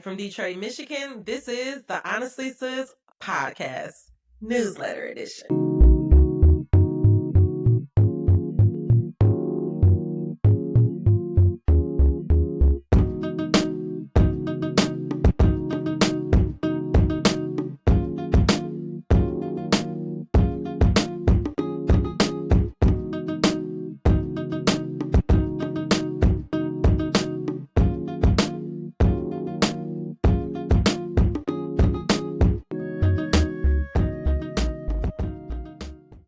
from Detroit, Michigan. This is the Honestly Sis podcast, newsletter edition.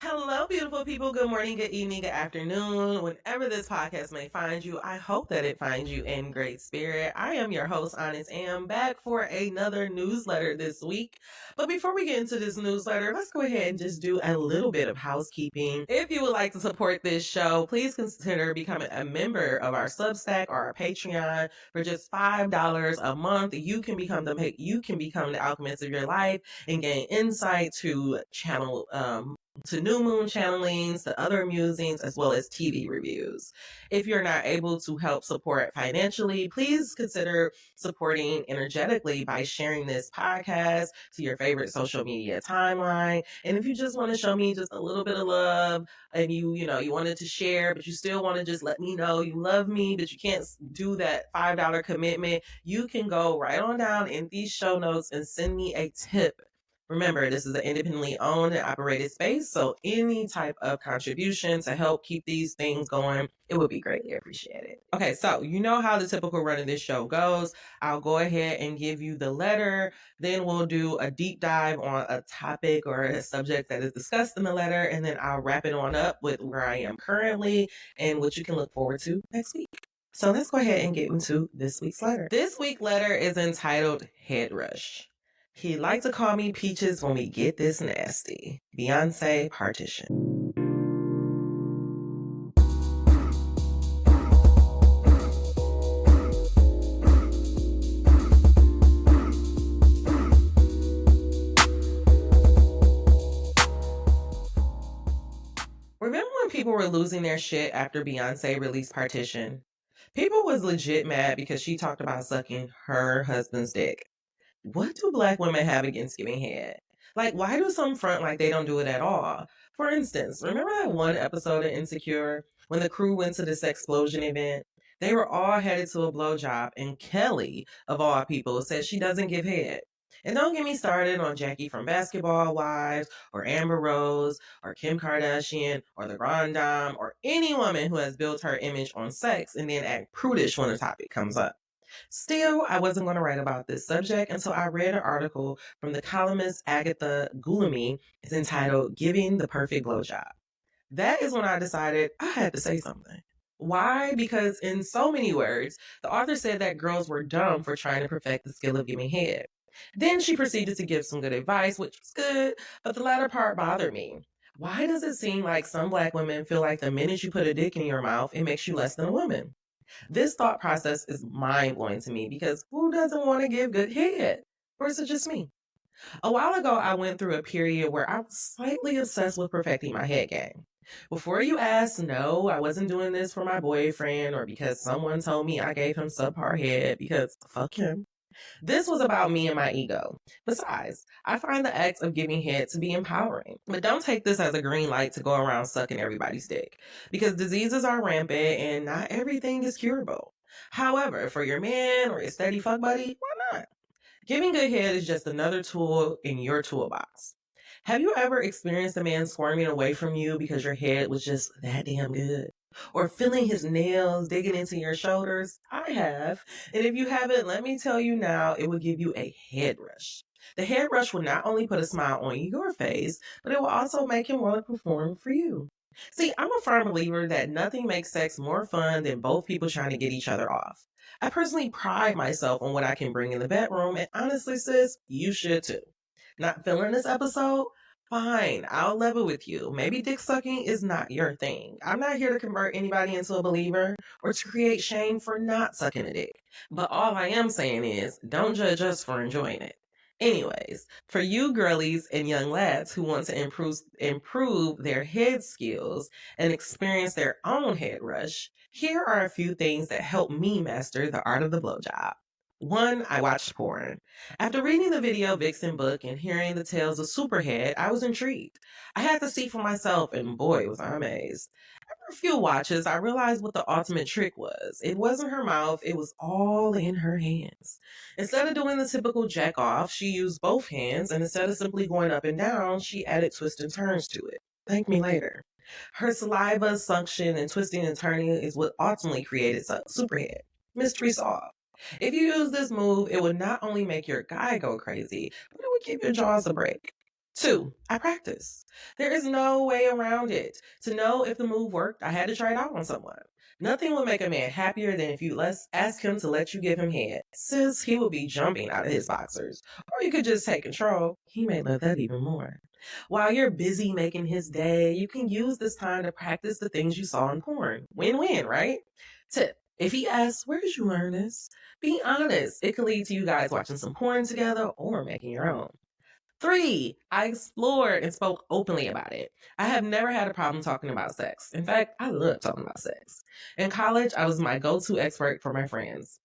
Hello, beautiful people. Good morning, good evening, good afternoon. Whenever this podcast may find you, I hope that it finds you in great spirit. I am your host, Honest, and I'm back for another newsletter this week. But before we get into this newsletter, let's go ahead and just do a little bit of housekeeping. If you would like to support this show, please consider becoming a member of our Substack or our Patreon for just $5 a month. You can become the alchemist of your life and gain insight to to new moon channelings, to other musings, as well as TV reviews. If you're not able to help support financially, please consider supporting energetically by sharing this podcast to your favorite social media timeline. And if you just want to show me just a little bit of love and you wanted to share, but you still want to just let me know you love me, but you can't do that $5 commitment, you can go right on down in these show notes and send me a tip. Remember, this is an independently owned and operated space, so any type of contribution to help keep these things going, it would be greatly appreciated. Okay, so you know how the typical run of this show goes. I'll go ahead and give you the letter, then we'll do a deep dive on a topic or a subject that is discussed in the letter, and then I'll wrap it on up with where I am currently and what you can look forward to next week. So let's go ahead and get into this week's letter. This week's letter is entitled Head Rush. He liked to call me Peaches when we get this nasty. Beyonce Partition. Remember when people were losing their shit after Beyonce released Partition? People was legit mad because she talked about sucking her husband's dick. What do Black women have against giving head? Like, why do some front like they don't do it at all? For instance, remember that one episode of Insecure when the crew went to this explosion event? They were all headed to a blowjob, and Kelly, of all people, said she doesn't give head. And don't get me started on Jackie from Basketball Wives, or Amber Rose, or Kim Kardashian, or the Grand Dame, or any woman who has built her image on sex and then act prudish when the topic comes up. Still, I wasn't going to write about this subject until I read an article from the columnist Agatha Gulami. It's entitled Giving the Perfect Blowjob. That is when I decided I had to say something. Why? Because in so many words, the author said that girls were dumb for trying to perfect the skill of giving head. Then she proceeded to give some good advice, which was good, but the latter part bothered me. Why does it seem like some Black women feel like the minute you put a dick in your mouth, it makes you less than a woman? This thought process is mind-blowing to me because who doesn't want to give good head? Or is it just me? A while ago, I went through a period where I was slightly obsessed with perfecting my head game. Before you ask, no, I wasn't doing this for my boyfriend or because someone told me I gave him subpar head because fuck him. This was about me and my ego. Besides, I find the act of giving head to be empowering. But don't take this as a green light to go around sucking everybody's dick, because diseases are rampant and not everything is curable. However, for your man or your steady fuck buddy, why not? Giving good head is just another tool in your toolbox. Have you ever experienced a man squirming away from you because your head was just that damn good? Or feeling his nails digging into your shoulders? I have. And if you haven't, let me tell you now, it will give you a head rush. The head rush will not only put a smile on your face, but it will also make him want to perform for you. See, I'm a firm believer that nothing makes sex more fun than both people trying to get each other off. I personally pride myself on what I can bring in the bedroom, and honestly, sis, you should too. Not feeling this episode? Fine, I'll level with you. Maybe dick sucking is not your thing. I'm not here to convert anybody into a believer or to create shame for not sucking a dick. But all I am saying is, don't judge us for enjoying it. Anyways, for you girlies and young lads who want to improve their head skills and experience their own head rush, here are a few things that help me master the art of the blowjob. One, I watched porn. After reading the Video Vixen book and hearing the tales of Superhead, I was intrigued. I had to see for myself, and boy, was I amazed. After a few watches, I realized what the ultimate trick was. It wasn't her mouth, it was all in her hands. Instead of doing the typical jack off, she used both hands, and instead of simply going up and down, she added twists and turns to it. Thank me later. Her saliva, suction, and twisting and turning is what ultimately created Superhead. Mystery solved. If you use this move, it would not only make your guy go crazy, but it would give your jaws a break. Two, I practice. There is no way around it. To know if the move worked, I had to try it out on someone. Nothing would make a man happier than if you ask him to let you give him head. Sis, he will be jumping out of his boxers. Or you could just take control. He may love that even more. While you're busy making his day, you can use this time to practice the things you saw in porn. Win-win, right? Tip. If he asks, where did you learn this? Be honest. It could lead to you guys watching some porn together or making your own. Three, I explored and spoke openly about it. I have never had a problem talking about sex. In fact, I love talking about sex. In college, I was my go to expert for my friends.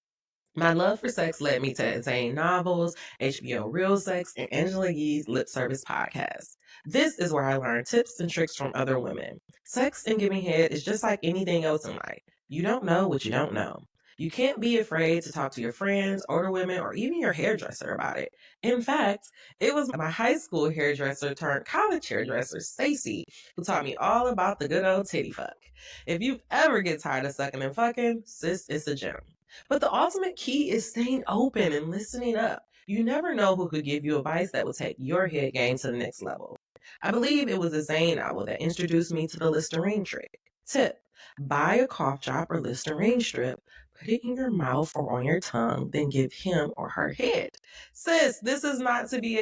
My love for sex led me to Zane novels, HBO Real Sex, and Angela Yee's Lip Service podcast. This is where I learned tips and tricks from other women. Sex and giving head is just like anything else in life. You don't know what you don't know. You can't be afraid to talk to your friends, older women, or even your hairdresser about it. In fact, it was my high school hairdresser turned college hairdresser, Stacy, who taught me all about the good old titty fuck. If you ever get tired of sucking and fucking, sis, it's a gem. But the ultimate key is staying open and listening up. You never know who could give you advice that will take your head game to the next level. I believe it was a Zane novel that introduced me to the Listerine trick. Tip: buy a cough drop or Listerine strip, put it in your mouth or on your tongue, then give him or her head. Sis, this is not to be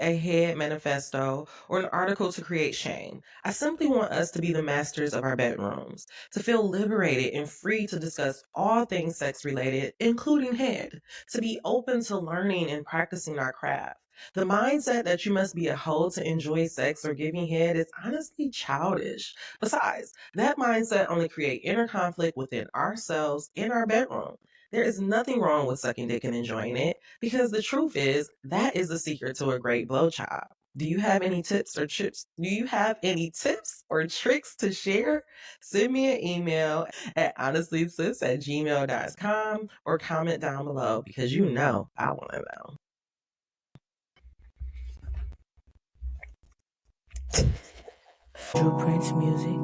a head manifesto or an article to create shame. I simply want us to be the masters of our bedrooms, to feel liberated and free to discuss all things sex related, including head, to be open to learning and practicing our craft. The mindset that you must be a hoe to enjoy sex or giving head is honestly childish. Besides, that mindset only creates inner conflict within ourselves in our bedroom. There is nothing wrong with sucking dick and enjoying it, because the truth is that is the secret to a great blowjob. Do you have any tips or tricks? Do you have any tips or tricks to share? Send me an email at honestlysis@gmail.com or comment down below, because you know I want to know. Prince music.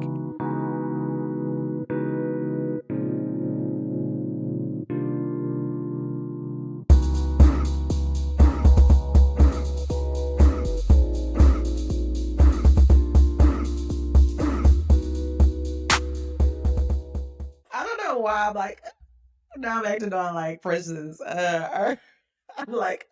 I don't know why I'm like, now I'm acting on like Prince's. I'm like,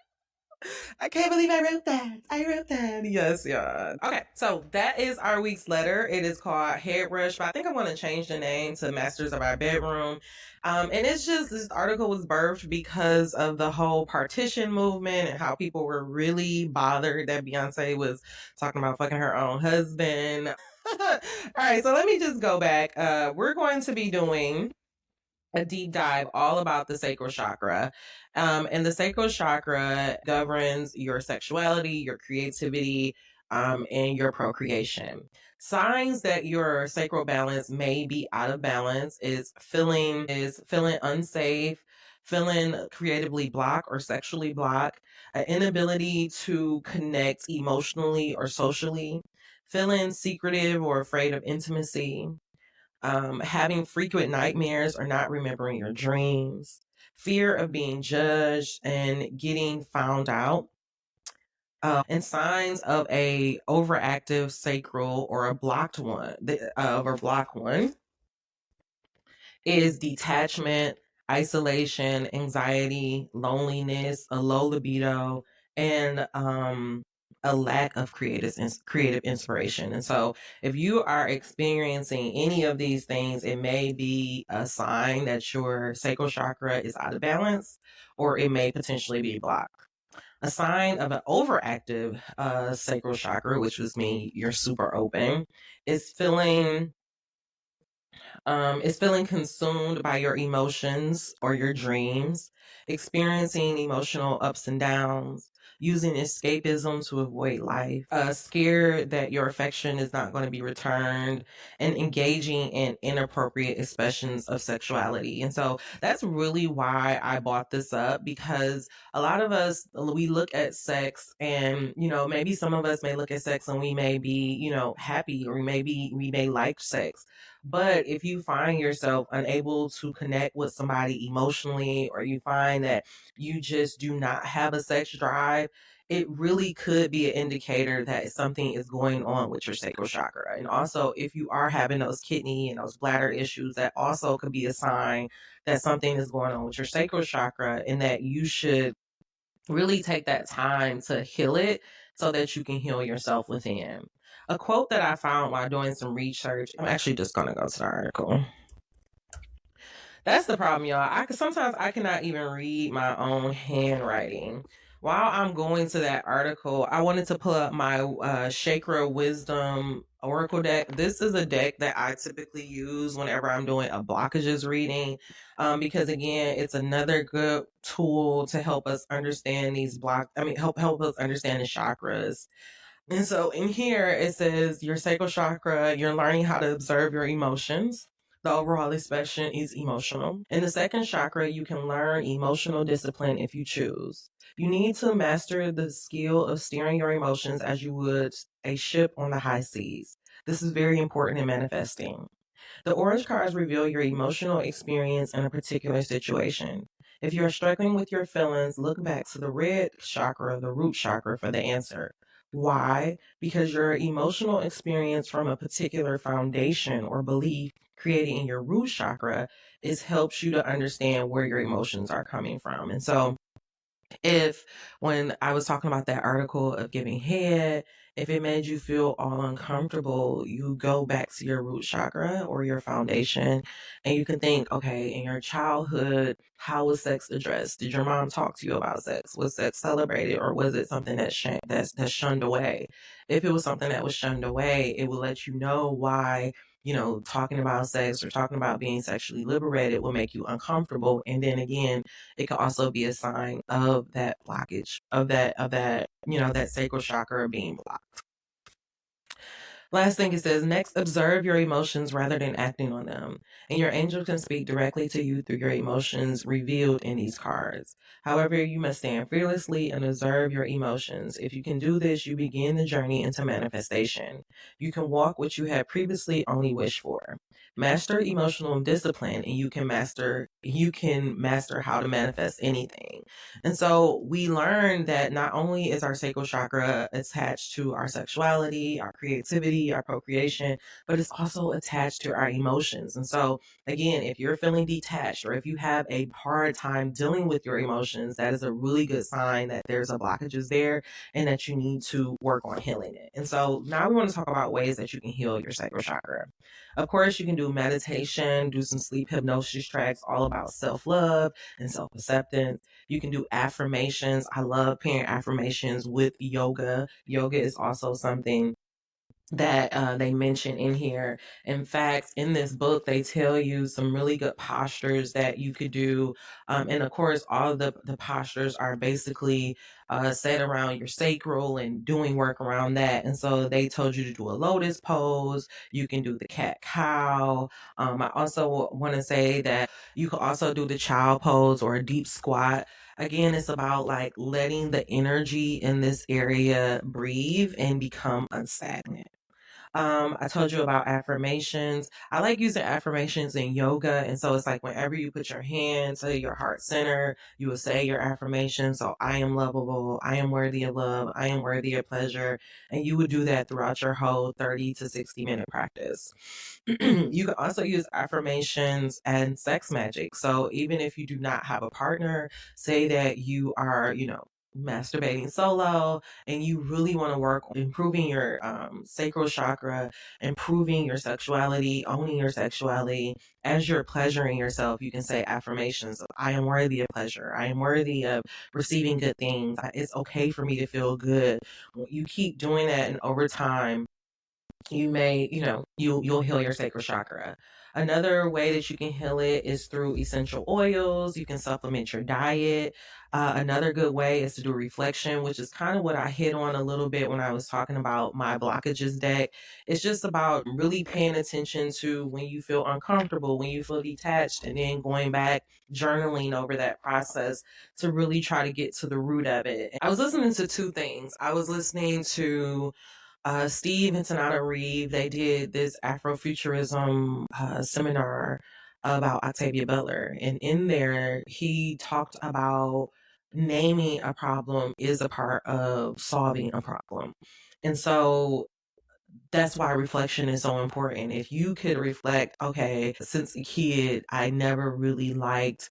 I can't believe I wrote that. I wrote that. Yes, yeah. Okay, so that is our week's letter. It is called Head Rush, but I think I want to change the name to Masters of Our Bedroom. And it's just, this article was birthed because of the whole partition movement and how people were really bothered that Beyonce was talking about fucking her own husband. All right, so let me just go back. We're going to be doing a deep dive all about the sacral chakra. And the sacral chakra governs your sexuality, your creativity, and your procreation. Signs that your sacral balance may be out of balance is feeling unsafe, feeling creatively blocked or sexually blocked, an inability to connect emotionally or socially, feeling secretive or afraid of intimacy, having frequent nightmares or not remembering your dreams, fear of being judged and getting found out, and signs of a overactive sacral or a blocked one, or block one, is detachment, isolation, anxiety, loneliness, a low libido, and a lack of creative inspiration. And so, if you are experiencing any of these things, it may be a sign that your sacral chakra is out of balance, or it may potentially be blocked. A sign of an overactive sacral chakra, which would mean you're super open, is feeling It's feeling consumed by your emotions or your dreams, experiencing emotional ups and downs, using escapism to avoid life, scared that your affection is not going to be returned, and engaging in inappropriate expressions of sexuality. And so that's really why I brought this up, because a lot of us, we look at sex and, maybe some of us may look at sex and we may be, happy, or maybe we may like sex. But if you find yourself unable to connect with somebody emotionally, or you find that you just do not have a sex drive, it really could be an indicator that something is going on with your sacral chakra. And also, if you are having those kidney and those bladder issues, that also could be a sign that something is going on with your sacral chakra, and that you should really take that time to heal it so that you can heal yourself within. A quote that I found while doing some research, I'm actually just going to go to the article. That's the problem, y'all. Sometimes I cannot even read my own handwriting. While I'm going to that article, I wanted to pull up my Sacral Wisdom Oracle deck. This is a deck that I typically use whenever I'm doing a blockages reading, because again, it's another good tool to help us understand help us understand the chakras. And so in here, it says your sacral chakra, you're learning how to observe your emotions. The overall expression is emotional. In the second chakra, you can learn emotional discipline if you choose. You need to master the skill of steering your emotions as you would a ship on the high seas. This is very important in manifesting. The orange cards reveal your emotional experience in a particular situation. If you are struggling with your feelings, look back to the red chakra, the root chakra, for the answer. Why? Because your emotional experience from a particular foundation or belief created in your root chakra helps you to understand where your emotions are coming from. And so if, when I was talking about that article of giving head, if it made you feel all uncomfortable, you go back to your root chakra or your foundation, and you can think, okay, in your childhood, how was sex addressed? Did your mom talk to you about sex? Was sex celebrated, or was it something that's shunned away? If it was something that was shunned away, it will let you know why, talking about sex or talking about being sexually liberated will make you uncomfortable. And then again, it could also be a sign of that blockage, that sacral chakra being blocked. Last thing it says, next, observe your emotions rather than acting on them. And your angel can speak directly to you through your emotions revealed in these cards. However, you must stand fearlessly and observe your emotions. If you can do this, you begin the journey into manifestation. You can walk what you had previously only wished for. Master emotional discipline, and you can master how to manifest anything. And so we learned that not only is our sacral chakra attached to our sexuality, our creativity, our procreation, but it's also attached to our emotions. And so, again, if you're feeling detached, or if you have a hard time dealing with your emotions, that is a really good sign that there's a blockages there and that you need to work on healing it. And so now we want to talk about ways that you can heal your sacral chakra. Of course, you can do meditation, do some sleep hypnosis tracks all about self love and self acceptance. You can do affirmations. I love pairing affirmations with yoga. Yoga is also something that they mention in here. In fact, in this book, they tell you some really good postures that you could do. And of course, all of the postures are basically set around your sacral and doing work around that. And so they told you to do a lotus pose. You can do the cat cow. I also want to say that you could also do the child pose or a deep squat. Again, it's about like letting the energy in this area breathe and become unstagnant. I told you about affirmations. I like using affirmations in yoga. And so it's like whenever you put your hand to your heart center, you will say your affirmation. So I am lovable. I am worthy of love. I am worthy of pleasure. And you would do that throughout your whole 30 to 60-minute practice. You can also use affirmations and sex magic. So even if you do not have a partner, say that you are, masturbating solo, and you really want to work on improving your sacral chakra, improving your sexuality, owning your sexuality. As you're pleasuring yourself, you can say affirmations of, I am worthy of pleasure. I am worthy of receiving good things. It's okay for me to feel good. You keep doing that, and over time, you may, you'll heal your sacral chakra. Another way that you can heal it is through essential oils. You can supplement your diet. Another good way is to do reflection, which is kind of what I hit on a little bit when I was talking about my blockages deck. It's just about really paying attention to when you feel uncomfortable, when you feel detached, and then going back, journaling over that process to really try to get to the root of it. I was listening to two things. I was listening to Steve and Tanada Reeve. They did this Afrofuturism seminar about Octavia Butler. And in there, he talked about naming a problem is a part of solving a problem. And so that's why reflection is so important. If you could reflect, okay, since a kid, I never really liked,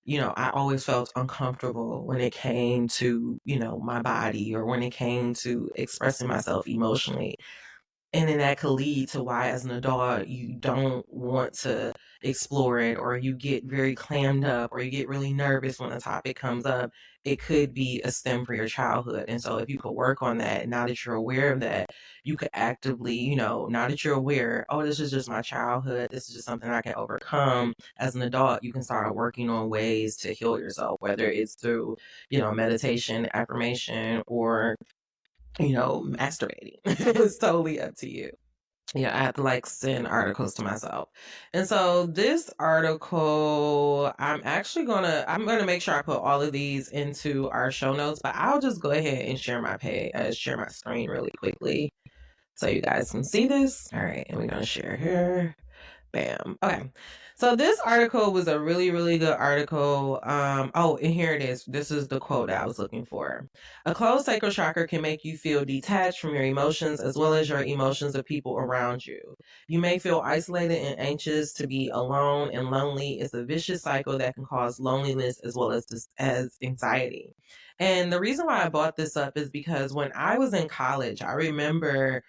I always felt uncomfortable when it came to, my body or when it came to expressing myself emotionally. And then that could lead to why, as an adult, you don't want to explore it, or you get very clammed up, or you get really nervous when a topic comes up. It could be a stem for your childhood. And so, if you could work on that, now that you're aware of that, you could actively, now that you're aware, oh, this is just my childhood, this is just something I can overcome. As an adult, you can start working on ways to heal yourself, whether it's through, meditation, affirmation, or masturbating. It's totally up to you. Yeah, I have to like send articles to myself. And so this article, I'm gonna make sure I put all of these into our show notes, but I'll just go ahead and share my screen really quickly so you guys can see this. All right, and we're gonna share here. Bam. Okay. So this article was a really, really good article. And here it is. This is the quote that I was looking for. A closed sacral chakra can make you feel detached from your emotions as well as your emotions of people around you. You may feel isolated and anxious. To be alone and lonely is a vicious cycle that can cause loneliness as well as anxiety. And the reason why I brought this up is because when I was in college, I remember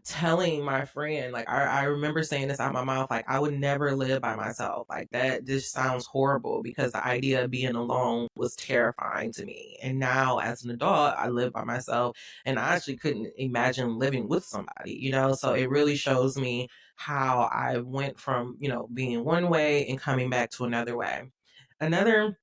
telling my friend, like, I remember saying this out my mouth, like, I would never live by myself. Like, that just sounds horrible because the idea of being alone was terrifying to me. And now, as an adult, I live by myself and I actually couldn't imagine living with somebody. So it really shows me how I went from, being one way and coming back to another way. Another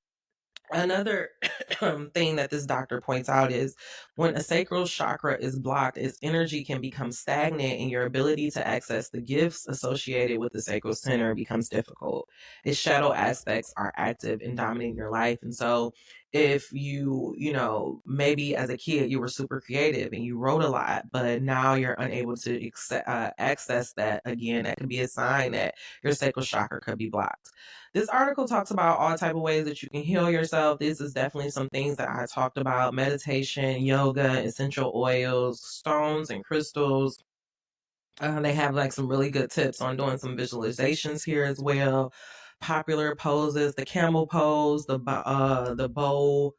thing that this doctor points out is when a sacral chakra is blocked, its energy can become stagnant and your ability to access the gifts associated with the sacral center becomes difficult. Its shadow aspects are active and dominating your life. And so if maybe as a kid you were super creative and you wrote a lot, but now you're unable to access that again, that could be a sign that your sacral chakra could be blocked. This article talks about all type of ways that you can heal yourself. This is definitely some things that I talked about: meditation, yoga, essential oils, stones and crystals. They have like some really good tips on doing some visualizations here as well. Popular poses: the camel pose, the bow,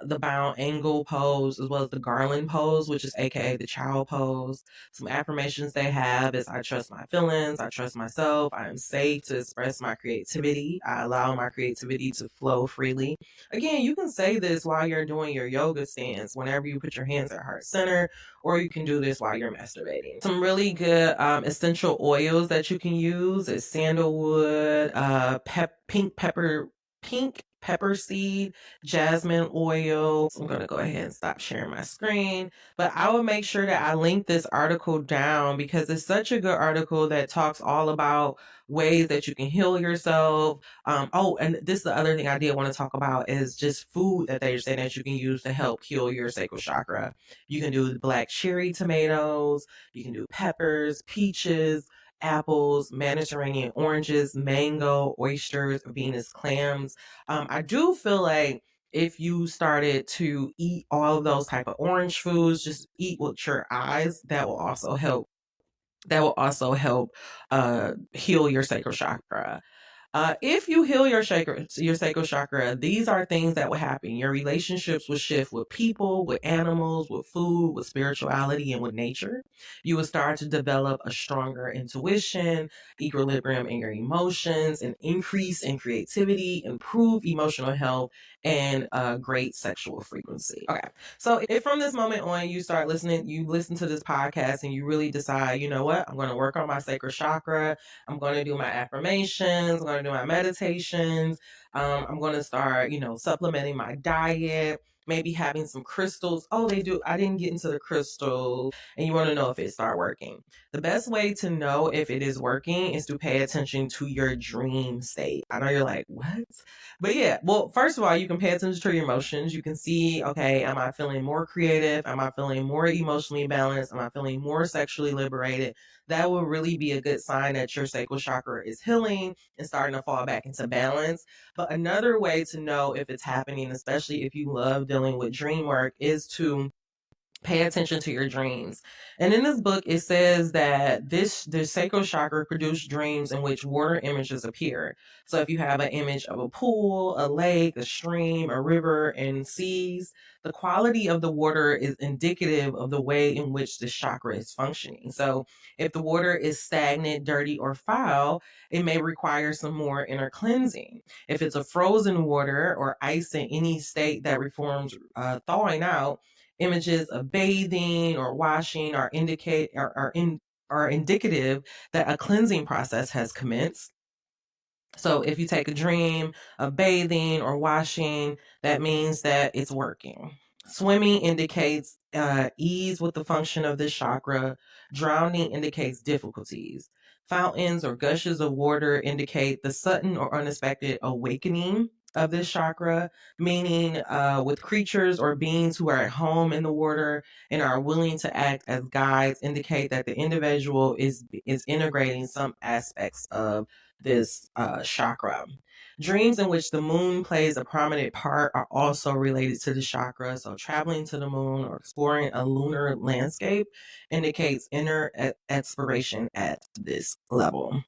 the bound angle pose, as well as the garland pose, which is AKA the child pose. Some affirmations they have is: I trust my feelings, I trust myself, I am safe to express my creativity, I allow my creativity to flow freely. Again, you can say this while you're doing your yoga stance, whenever you put your hands at heart center, or you can do this while you're masturbating. Some really good essential oils that you can use is sandalwood, pink pepper seed, jasmine oil. So I'm going to go ahead and stop sharing my screen, but I will make sure that I link this article down because it's such a good article that talks all about ways that you can heal yourself. And this is the other thing I did want to talk about is just food that they're saying that you can use to help heal your sacral chakra. You can do black cherry tomatoes, you can do peppers, peaches, apples, Mediterranean oranges, mango, oysters, Venus clams. I do feel like if you started to eat all of those type of orange foods, just eat with your eyes, that will also help. That will also help heal your sacral chakra. If you heal your sacral chakra, these are things that will happen. Your relationships will shift with people, with animals, with food, with spirituality, and with nature. You will start to develop a stronger intuition, equilibrium in your emotions, an increase in creativity, improve emotional health, and great sexual frequency. Okay. So if from this moment on you start listening, you listen to this podcast and you really decide, you know what, I'm going to work on my sacral chakra. I'm going to do my affirmations. I'm going to do my meditations. I'm going to start, supplementing my diet, maybe having some crystals. Oh, they do. I didn't get into the crystals. And you want to know if it start working. The best way to know if it is working is to pay attention to your dream state. I know you're like, what? But yeah, well, first of all, you can pay attention to your emotions. You can see, okay, am I feeling more creative? Am I feeling more emotionally balanced? Am I feeling more sexually liberated? That will really be a good sign that your sacral chakra is healing and starting to fall back into balance. But another way to know if it's happening, especially if you love dealing with dream work, is to pay attention to your dreams. And in this book, it says that the sacral chakra produce dreams in which water images appear. So if you have an image of a pool, a lake, a stream, a river, and seas, the quality of the water is indicative of the way in which the chakra is functioning. So if the water is stagnant, dirty, or foul, it may require some more inner cleansing. If it's a frozen water or ice in any state that reforms thawing out, images of bathing or washing are indicative that a cleansing process has commenced. So if you take a dream of bathing or washing, that means that it's working. Swimming indicates ease with the function of this chakra. Drowning indicates difficulties. Fountains or gushes of water indicate the sudden or unexpected awakening of this chakra, meaning with creatures or beings who are at home in the water and are willing to act as guides, indicate that the individual is integrating some aspects of this chakra. Dreams in which the moon plays a prominent part are also related to the chakra. So, traveling to the moon or exploring a lunar landscape indicates inner exploration at this level.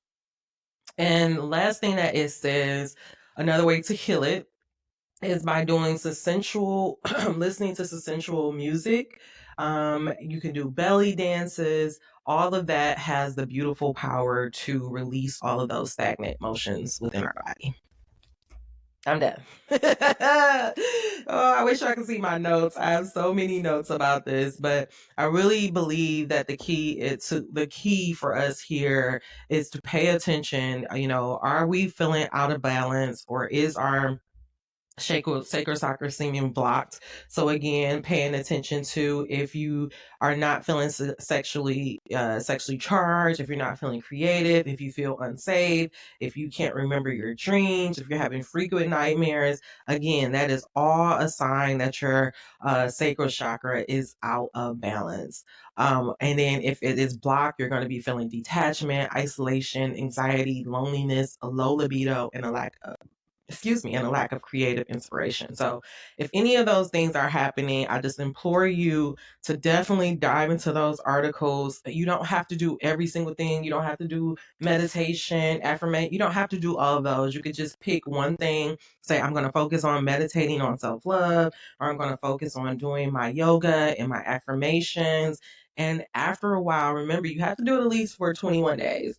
And the last thing that it says, another way to heal it is by doing sensual, listening to sensual music. You can do belly dances. All of that has the beautiful power to release all of those stagnant motions within our body. I'm done. Oh, I wish I could see my notes. I have so many notes about this, but I really believe that the key for us here is to pay attention. Are we feeling out of balance, or is our sacral chakra seeming blocked? So again, paying attention to if you are not feeling sexually charged, if you're not feeling creative, if you feel unsafe, if you can't remember your dreams, if you're having frequent nightmares. Again, that is all a sign that your sacral chakra is out of balance. And then if it is blocked, you're going to be feeling detachment, isolation, anxiety, loneliness, a low libido, and a lack of creative inspiration. So if any of those things are happening, I just implore you to definitely dive into those articles. You don't have to do every single thing. You don't have to do meditation, affirmation. You don't have to do all of those. You could just pick one thing. Say, I'm going to focus on meditating on self-love, or I'm going to focus on doing my yoga and my affirmations. And after a while, remember, you have to do it at least for 21 days.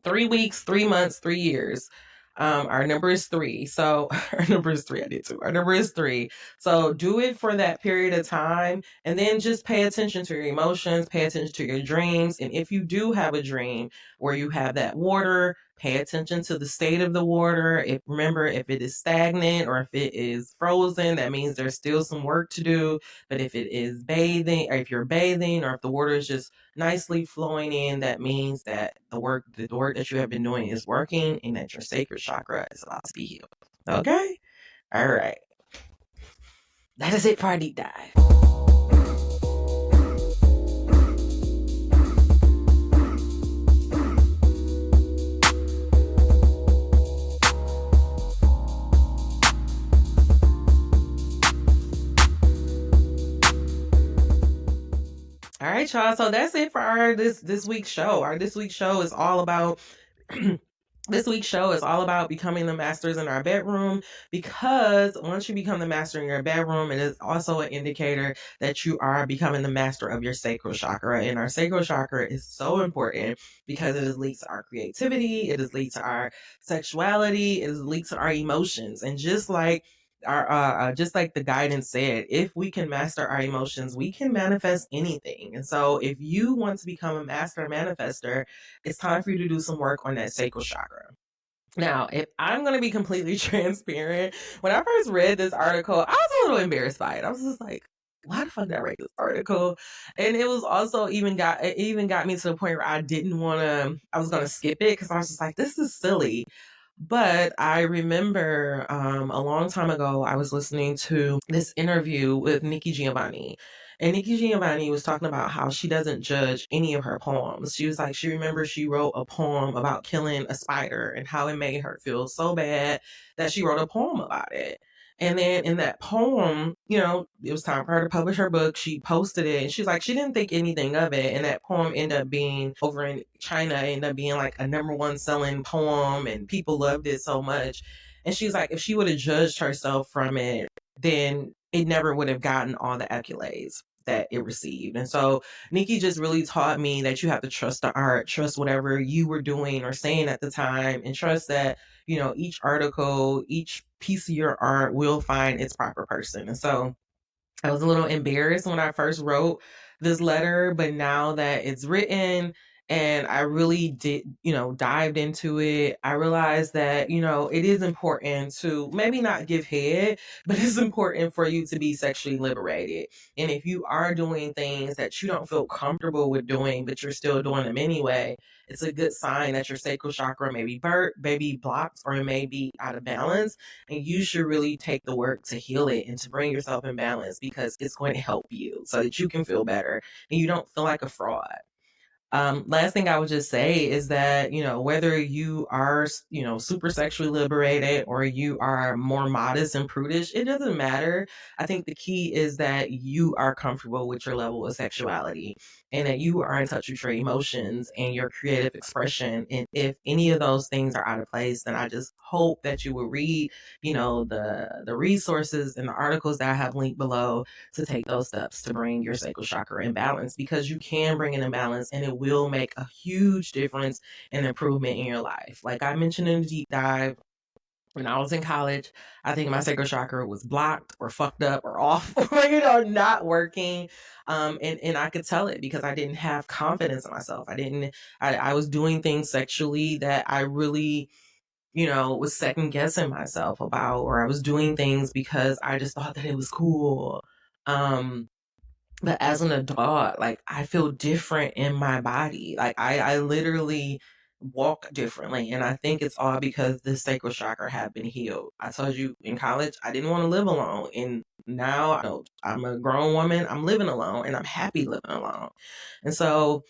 3 weeks, 3 months, 3 years. Our number is three. So our number is three. I did too. Our number is three. So do it for that period of time, and then just pay attention to your emotions, pay attention to your dreams. And if you do have a dream where you have that water, pay attention to the state of the water. Remember, if it is stagnant or if it is frozen, that means there's still some work to do. But if it is bathing, or if you're bathing, or if the water is just nicely flowing in, that means that the work that you have been doing is working and that your sacral chakra is allowed to be healed. Okay? All right. That is it for our deep dive. All right, y'all. So that's it for this week's show. This week's show is all about This week's show is all about becoming the masters in our bedroom, because once you become the master in your bedroom, it is also an indicator that you are becoming the master of your sacral chakra. And our sacral chakra is so important because it is linked to our creativity, it is linked to our sexuality, it is linked to our emotions. And just like the guidance said, if we can master our emotions, we can manifest anything. And so if you want to become a master manifester, it's time for you to do some work on that sacral chakra. Now, if I'm going to be completely transparent, when I first read this article, I was a little embarrassed by it. I was just like, why the fuck did I read this article? And it was also it even got me to the point where I was going to skip it because I was just like, this is silly. But I remember a long time ago, I was listening to this interview with Nikki Giovanni. And Nikki Giovanni was talking about how she doesn't judge any of her poems. She was like, she remembers she wrote a poem about killing a spider and how it made her feel so bad that she wrote a poem about it. And then in that poem, it was time for her to publish her book. She posted it and she's like, she didn't think anything of it. And that poem ended up being over in China, ended up being like a #1 selling poem and people loved it so much. And she's like, if she would have judged herself from it, then it never would have gotten all the accolades that it received. And so Nikki just really taught me that you have to trust the art, trust whatever you were doing or saying at the time, and trust that, each article, each piece of your art will find its proper person. And so I was a little embarrassed when I first wrote this letter, but now that it's written and I really did, dived into it, I realized that, it is important to maybe not give head, but it's important for you to be sexually liberated. And if you are doing things that you don't feel comfortable with doing, but you're still doing them anyway, it's a good sign that your sacral chakra may be burnt, maybe blocked, or it may be out of balance. And you should really take the work to heal it and to bring yourself in balance, because it's going to help you so that you can feel better and you don't feel like a fraud. Last thing I would just say is that, whether you are, super sexually liberated or you are more modest and prudish, it doesn't matter. I think the key is that you are comfortable with your level of sexuality and that you are in touch with your emotions and your creative expression. And if any of those things are out of place, then I just hope that you will read, the resources and the articles that I have linked below to take those steps to bring your sacral chakra in balance, because you can bring it in balance and it will make a huge difference and improvement in your life. Like I mentioned in the deep dive, when I was in college, I think my sacral chakra was blocked or fucked up or off or, not working. And I could tell it because I didn't have confidence in myself. I was doing things sexually that I really, was second guessing myself about, or I was doing things because I just thought that it was cool. But as an adult, like I feel different in my body. Like I literally walk differently. And I think it's all because the sacral chakra had been healed. I told you in college, I didn't want to live alone. And now I'm a grown woman. I'm living alone and I'm happy living alone. And so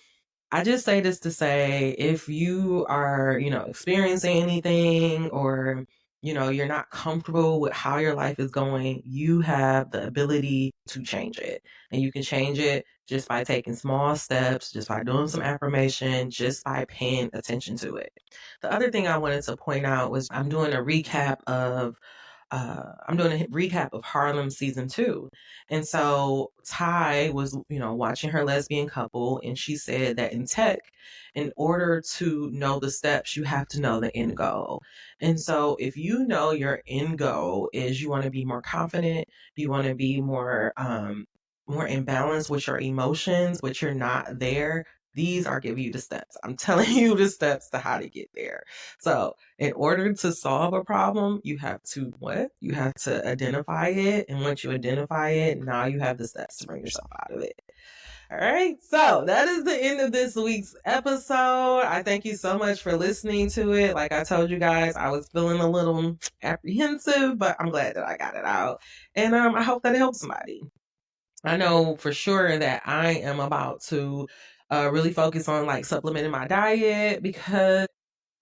I just say this to say, if you are, experiencing anything, or, you're not comfortable with how your life is going, you have the ability to change it. And you can change it just by taking small steps, just by doing some affirmation, just by paying attention to it. The other thing I wanted to point out was I'm doing a recap of Harlem season 2. And so Ty was, watching her lesbian couple, and she said that in tech, in order to know the steps, you have to know the end goal. And so if you know your end goal is you want to be more confident, you want to be more in balance with your emotions, but you're not there, these are giving you the steps. I'm telling you the steps to how to get there. So in order to solve a problem, you have to what? You have to identify it. And once you identify it, now you have the steps to bring yourself out of it. All right. So that is the end of this week's episode. I thank you so much for listening to it. Like I told you guys, I was feeling a little apprehensive, but I'm glad that I got it out. And I hope that it helps somebody. I know for sure that I am about to really focus on like supplementing my diet, because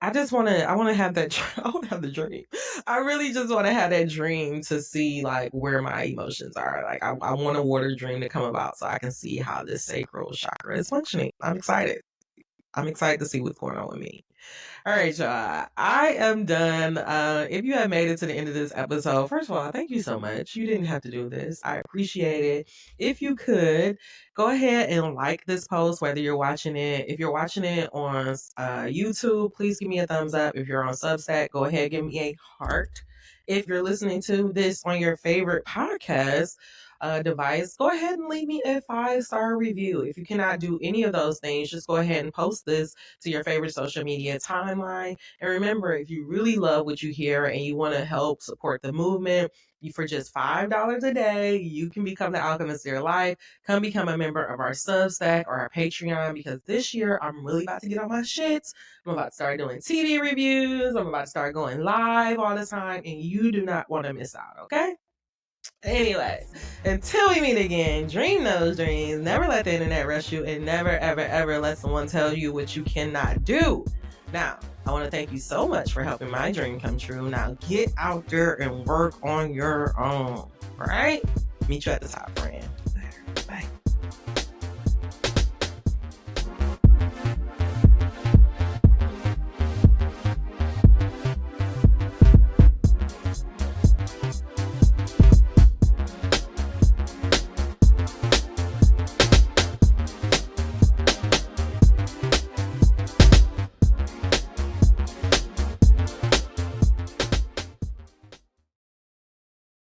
I want to have that, I want to have the dream. I really just want to have that dream to see like where my emotions are. Like I want a water dream to come about so I can see how this sacral chakra is functioning. I'm excited. I'm excited to see what's going on with me. All right, y'all. I am done. If you have made it to the end of this episode, first of all, thank you so much. You didn't have to do this. I appreciate it. If you could, go ahead and like this post, whether you're watching it. If you're watching it on YouTube, please give me a thumbs up. If you're on Substack, go ahead, give me a heart. If you're listening to this on your favorite podcast, device, go ahead and leave me a 5-star review. If you cannot do any of those things, just go ahead and post this to your favorite social media timeline. And remember, if you really love what you hear and you want to help support the movement, for just $5 a day, you can become the alchemist of your life. Come become a member of our Substack or our Patreon, because this year I'm really about to get on my shit. I'm about to start doing TV reviews. I'm about to start going live all the time, and you do not want to miss out, okay? Anyway, until we meet again, dream those dreams. Never let the internet rush you, and never, ever, ever let someone tell you what you cannot do. Now, I want to thank you so much for helping my dream come true. Now, get out there and work on your own. All right? Meet you at the top, friend.